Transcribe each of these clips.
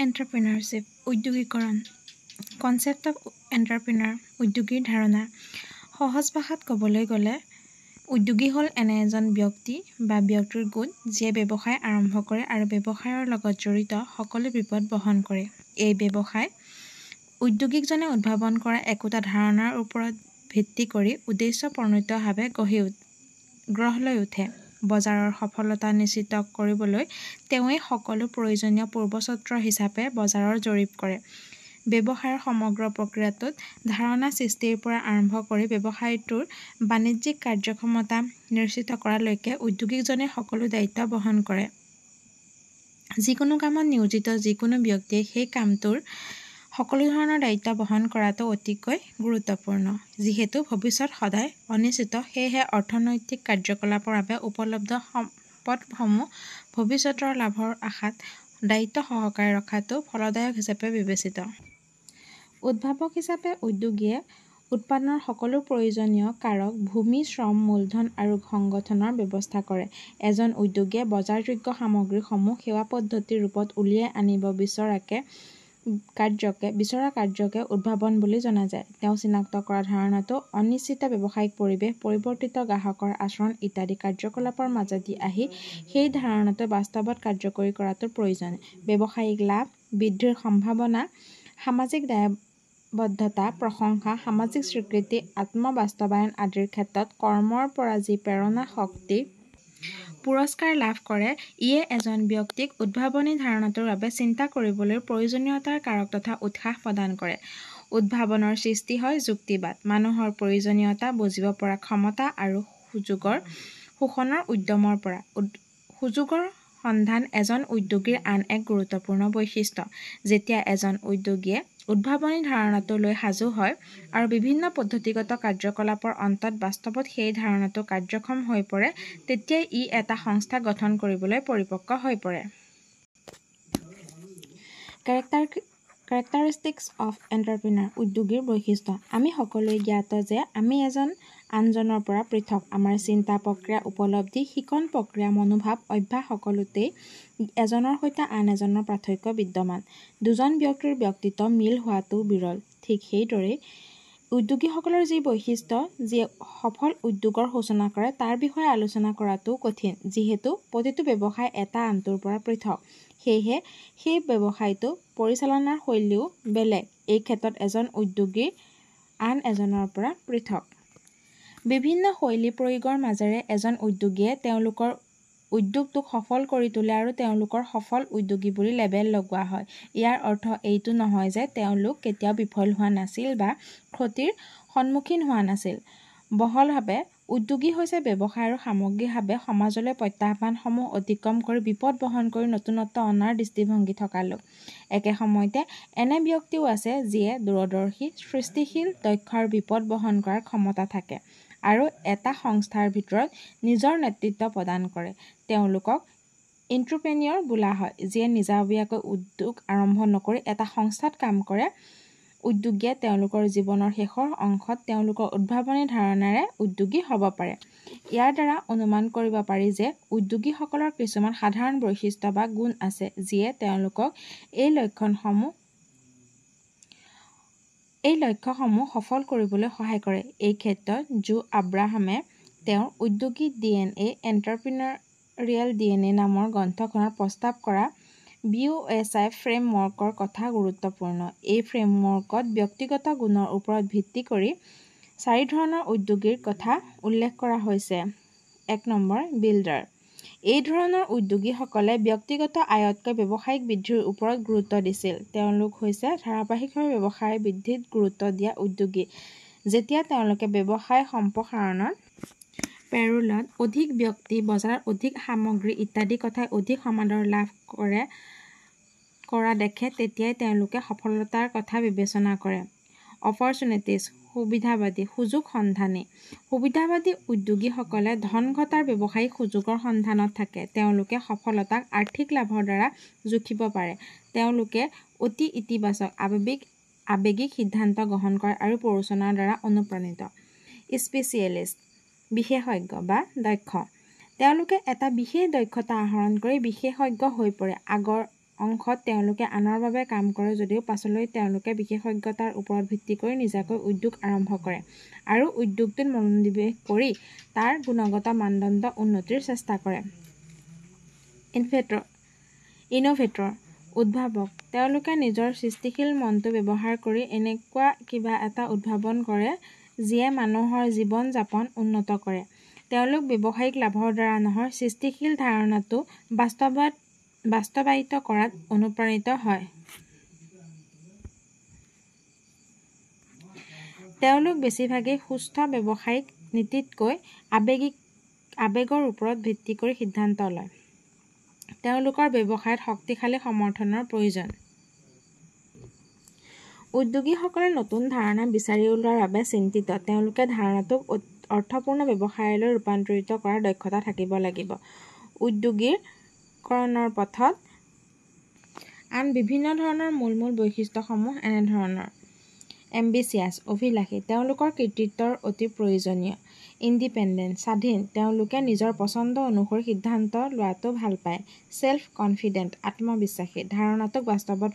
Entrepreneurship উদ্যোগীকৰণ concept of entrepreneur উদ্যোগীৰ ধাৰণা সহজ ভাষাত ক'বলৈ গ'লে উদ্যোগী হ'ল এনে এজন ব্যক্তি বা ব্যক্তিৰ গোট যিয়ে ব্যৱসায় আৰম্ভ কৰে আৰু ব্যৱসায়ৰ লগত জড়িত সকলো বিপদ বহন কৰে। এই ব্যৱসায় উদ্যোগীকজনে উদ্ভাৱন কৰা একোটা ধাৰণাৰ ওপৰত ভিত্তি কৰি উদ্দেশ্যপ্ৰণোদিতভাৱে গঢ় লৈ উঠে। বজাৰৰ সফলতা নিশ্চিত কৰিবলৈ তেওঁৱেই সকলো প্ৰয়োজনীয় পূৰ্বচৰ্ত হিচাপে বজাৰৰ জৰীপ কৰে। ব্যৱসায়ৰ সমগ্ৰ প্ৰক্ৰিয়াটোত ধাৰণা সৃষ্টিৰ পৰা আৰম্ভ কৰি ব্যৱসায়টোৰ বাণিজ্যিক কাৰ্যক্ষমতা নিশ্চিত কৰালৈকে উদ্যোগীকজনে সকলো দায়িত্ব বহন কৰে। যিকোনো কামত নিয়োজিত যিকোনো ব্যক্তিয়ে সেই কামটোৰ সকলো ধৰণৰ দায়িত্ব বহন কৰাটো অতিকৈ গুৰুত্বপূৰ্ণ। যিহেতু ভৱিষ্যত সদায় অনিশ্চিত, সেয়েহে অৰ্থনৈতিক কাৰ্যকলাপৰ বাবে উপলব্ধ সম্পদসমূহ ভৱিষ্যতৰ লাভৰ আশাত দায়িত্ব সহকাৰে ৰখাটো ফলদায়ক হিচাপে বিবেচিত। উদ্ভাৱক হিচাপে উদ্যোগীয়ে উৎপাদনৰ সকলো প্ৰয়োজনীয় কাৰক ভূমি, শ্ৰম, মূলধন আৰু সংগঠনৰ ব্যৱস্থা কৰে। এজন উদ্যোগীয়ে বজাৰযোগ্য সামগ্ৰীসমূহ সেৱা পদ্ধতিৰ ৰূপত উলিয়াই আনিব বিচৰা কাৰ্যকে উদ্ভাৱন বুলি জনা যায়। তেওঁ চিনাক্ত কৰা ধাৰণাটো অনিশ্চিত ব্যৱসায়িক পৰিৱেশ, পৰিৱৰ্তিত গ্ৰাহকৰ আচৰণ ইত্যাদি কাৰ্যকলাপৰ মাজেদি আহি সেই ধাৰণাটো বাস্তৱত কাৰ্যকৰী কৰাটো প্ৰয়োজন। ব্যৱসায়িক লাভ বৃদ্ধিৰ সম্ভাৱনা, সামাজিক দায়বদ্ধতা, প্ৰশংসা, সামাজিক স্বীকৃতি, আত্ম-বাস্তৱায়ন আদিৰ ক্ষেত্ৰত কৰ্মৰ পৰা যি প্ৰেৰণা, শক্তি, পুৰস্কাৰ লাভ কৰে, ইয়ে এজন ব্যক্তিক উদ্ভাৱনী ধাৰণাটোৰ বাবে চিন্তা কৰিবলৈ প্ৰয়োজনীয়তাৰ কাৰক তথা উৎসাহ প্ৰদান কৰে। উদ্ভাৱনৰ সৃষ্টি হয় যুক্তিবাদ, মানুহৰ প্ৰয়োজনীয়তা বুজিব পৰা ক্ষমতা আৰু সুযোগৰ শোষণৰ উদ্যমৰ পৰা। সুযোগৰ সন্ধান এজন উদ্যোগীৰ আন এক গুৰুত্বপূৰ্ণ বৈশিষ্ট্য। যেতিয়া এজন উদ্যোগীয়ে উদ্ভাৱনী ধাৰণাটো লৈ সাজু হয় আৰু বিভিন্ন পদ্ধতিগত কাৰ্যকলাপৰ অন্তত বাস্তৱত সেই ধাৰণাটো কাৰ্যক্ষম হৈ পৰে, তেতিয়াই ই এটা সংস্থা গঠন কৰিবলৈ পৰিপক্ক হৈ পৰে। কেৰেক্টাৰিষ্টিক্স অফ এণ্টাৰপ্ৰিনাৰ উদ্যোগীৰ বৈশিষ্ট্য। আমি সকলোৱে জ্ঞাত যে আমি এজন আনজনৰ পৰা পৃথক। আমাৰ চিন্তা প্ৰক্ৰিয়া, উপলব্ধি, শিকন প্ৰক্ৰিয়া, মনোভাৱ, অভ্যাস সকলোতেই এজনৰ সৈতে আন এজনৰ পাৰ্থক্য বিদ্যমান। দুজন ব্যক্তিৰ ব্যক্তিত্ব মিল হোৱাটোও বিৰল। ঠিক সেইদৰেই উদ্যোগীসকলৰ যি বৈশিষ্ট্য যিয়ে সফল উদ্যোগৰ সূচনা কৰে তাৰ বিষয়ে আলোচনা কৰাটোও কঠিন, যিহেতু প্ৰতিটো ব্যৱসায় এটা আনটোৰ পৰা পৃথক। সেয়েহে সেই ব্যৱসায়টো পৰিচালনাৰ শৈলীও বেলেগ। এই ক্ষেত্ৰত এজন উদ্যোগী আন এজনৰ পৰা পৃথক। বিভিন্ন শৈলী প্ৰয়োগৰ মাজেৰে এজন উদ্যোগীয়ে তেওঁলোকৰ উদ্যোগটোক সফল কৰি তোলে আৰু তেওঁলোকৰ সফল উদ্যোগী বুলি লেবেল লগোৱা হয়। ইয়াৰ অৰ্থ এইটো নহয় যে তেওঁলোক কেতিয়াও বিফল হোৱা নাছিল বা ক্ষতিৰ সন্মুখীন হোৱা নাছিল। বহলভাৱে, উদ্যোগী হৈছে ব্যৱসায় আৰু সামগ্ৰিকভাৱে সমাজলৈ প্ৰত্যাহ্বানসমূহ অতিক্ৰম কৰি বিপদ বহন কৰি নতুনত্ব অনাৰ দৃষ্টিভংগী থকা লোক। একে সময়তে এনে ব্যক্তিও আছে যিয়ে দূৰদৰ্শী, সৃষ্টিশীল, দক্ষ আৰু বিপদ বহন কৰাৰ ক্ষমতা থাকে আৰু এটা সংস্থাৰ ভিতৰত নিজৰ নেতৃত্ব প্ৰদান কৰে। তেওঁলোকক এণ্ট্ৰপ্ৰেনিয়ৰ বোলা হয়, যিয়ে নিজাববীয়াকৈ উদ্যোগ আৰম্ভ নকৰি এটা সংস্থাত কাম কৰে। উদ্যোগীয়ে তেওঁলোকৰ জীৱনৰ শেষৰ অংশত তেওঁলোকৰ উদ্ভাৱনী ধাৰণাৰে উদ্যোগী হ'ব পাৰে। ইয়াৰ দ্বাৰা অনুমান কৰিব পাৰি যে উদ্যোগীসকলৰ কিছুমান সাধাৰণ বৈশিষ্ট্য বা গুণ আছে, যিয়ে তেওঁলোকক এই লক্ষ্যসমূহ সফল কৰিবলৈ সহায় কৰে। এই ক্ষেত্ৰত জো আব্ৰাহামে তেওঁৰ উদ্যোগী DNA এণ্টাৰপ্ৰিনাৰিয়েল DNA নামৰ গ্ৰন্থখনত প্ৰস্তাৱ কৰা BOSI ফ্ৰেমৱৰ্কৰ কথা গুৰুত্বপূৰ্ণ। এই ফ্ৰেমৱৰ্কত ব্যক্তিগত গুণৰ ওপৰত ভিত্তি কৰি 4 ধৰণৰ উদ্যোগীৰ কথা উল্লেখ কৰা হৈছে। 1 নম্বৰ, বিল্ডাৰ। এই ধৰণৰ উদ্যোগীসকলে ব্যক্তিগত আয়তকৈ ব্যৱসায়িক বৃদ্ধিৰ ওপৰত গুৰুত্ব দিছিল। তেওঁলোক হৈছে ধাৰাবাহিকভাৱে ব্যৱসায় বৃদ্ধিত গুৰুত্ব দিয়া উদ্যোগী। যেতিয়া তেওঁলোকে ব্যৱসায় সম্প্ৰসাৰণত, পেৰোলত অধিক ব্যক্তি, বজাৰত অধিক সামগ্ৰী ইত্যাদি কথাই অধিক সমাদৰ লাভ কৰা দেখে, তেতিয়াই তেওঁলোকে সফলতাৰ কথা বিবেচনা কৰে। অপৰচুনিটিজ, সুবিধাবাদী, সুযোগ সন্ধানী। সুবিধাবাদী উদ্যোগীসকলে ধন ঘটাৰ ব্যৱসায়িক সুযোগৰ সন্ধানত থাকে। তেওঁলোকে সফলতাক আৰ্থিক লাভৰ দ্বাৰা জুখিব পাৰে। তেওঁলোকে অতি ইতিবাচক, আৱেগিক সিদ্ধান্ত গ্ৰহণ কৰে আৰু প্ৰৰোচনাৰ দ্বাৰা অনুপ্ৰাণিত। স্পেচিয়েলিষ্ট, বিশেষজ্ঞ বা দক্ষ। তেওঁলোকে এটা বিশেষ দক্ষতা আহৰণ কৰি বিশেষজ্ঞ হৈ পৰে। অংশত তেওঁলোকে আনৰ বাবে কাম কৰে যদিও পাছলৈ তেওঁলোকে বিশেষজ্ঞতাৰ ওপৰত ভিত্তি কৰি নিজাকৈ উদ্যোগ আৰম্ভ কৰে আৰু উদ্যোগটোত মনোনিৱেশ কৰি তাৰ গুণগত মানদণ্ড উন্নতিৰ চেষ্টা কৰে। ইনোভেটৰ উদ্ভাৱক তেওঁলোকে নিজৰ সৃষ্টিশীল মনটো ব্যৱহাৰ কৰি এনেকুৱা কিবা এটা উদ্ভাৱন কৰে যিয়ে মানুহৰ জীৱন যাপন উন্নত কৰে। তেওঁলোক ব্যৱসায়িক লাভৰ দ্বাৰা নহয়, সৃষ্টিশীল ধাৰণাটো বাস্তৱায়িত কৰাত অনুপ্ৰাণিত হয়। তেওঁলোক বেছিভাগেই সুস্থ ব্যৱসায়িক নীতিতকৈ আৱেগৰ ওপৰত ভিত্তি কৰি সিদ্ধান্ত লয়। তেওঁলোকৰ ব্যৱসায়ত শক্তিশালী সমৰ্থনৰ প্ৰয়োজন। উদ্যোগীসকলে নতুন ধাৰণা বিচাৰি উলিওৱাৰ বাবে চিন্তিত। তেওঁলোকে ধাৰণাটোক অৰ্থপূৰ্ণ ব্যৱসায়লৈ ৰূপান্তৰিত কৰাৰ দক্ষতা থাকিব লাগিব। উদ্যোগীকৰণৰ পথত আন বিভিন্ন ধৰণৰ মূল বৈশিষ্ট্যসমূহ এনেধৰণৰ: এম্বিচিয়াছ অভিলাষী তেওঁলোকৰ কৃতিত্বৰ অতি প্ৰয়োজনীয়। ইণ্ডিপেণ্ডেণ্ট স্বাধীন তেওঁলোকে নিজৰ পছন্দ অনুসৰি সিদ্ধান্ত লোৱাটো ভাল পায়। ছেল্ফ কনফিডেণ্ট আত্মবিশ্বাসী ধাৰণাটোক বাস্তৱত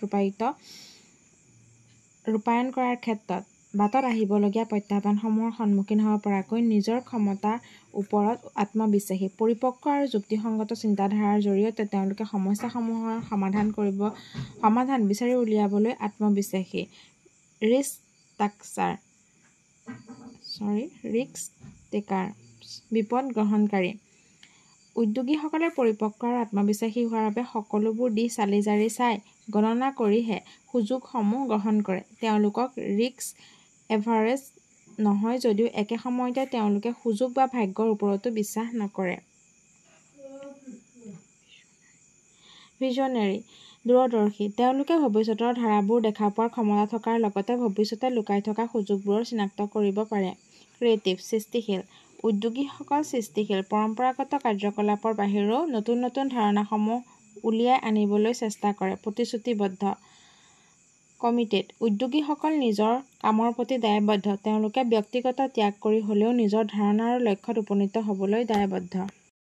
ৰূপায়ণ কৰাৰ ক্ষেত্ৰত বাটত আহিবলগীয়া প্ৰত্যাহ্বানসমূহৰ সন্মুখীন হ'ব পৰাকৈ নিজৰ ক্ষমতাৰ ওপৰত আত্মবিশ্বাসী। পৰিপক্ক আৰু যুক্তিসংগত চিন্তাধাৰাৰ জৰিয়তে তেওঁলোকে সমস্যাসমূহৰ সমাধান বিচাৰি উলিয়াবলৈ আত্মবিশ্বাসী। ৰিস্ক টেকাৰ বিপদ গ্ৰহণকাৰী উদ্যোগীসকলে পৰিপক্ক আৰু আত্মবিশ্বাসী হোৱাৰ বাবে সকলোবোৰ দিশ চালি-জাৰি চাই গণনা কৰিহে সুযোগসমূহ গ্ৰহণ কৰে। তেওঁলোকক ৰিস্ক এভাৰেজ নহয় যদিও একে সময়তে তেওঁলোকে সুযোগ বা ভাগ্যৰ ওপৰতো বিশ্বাস নকৰে। ভিজনেৰী দূৰদৰ্শী তেওঁলোকে ভৱিষ্যতৰ ধাৰাবোৰ দেখা পোৱাৰ ক্ষমতা থকাৰ লগতে ভৱিষ্যতে লুকাই থকা সুযোগবোৰৰ চিনাক্ত কৰিব পাৰে। ক্ৰিয়েটিভ সৃষ্টিশীল উদ্যোগীসকল সৃষ্টিশীল পৰম্পৰাগত কাৰ্যকলাপৰ বাহিৰেও নতুন ধাৰণাসমূহ উলিয়াই আনিবলৈ চেষ্টা কৰে। প্ৰতিশ্ৰুতিবদ্ধ কমিটেড উদ্যোগীসকল নিজৰ কামৰ প্ৰতি দায়বদ্ধ। তেওঁলোকে ব্যক্তিগত ত্যাগ কৰি হ'লেও নিজৰ ধাৰণা আৰু লক্ষ্যত উপনীত হ'বলৈ দায়বদ্ধ।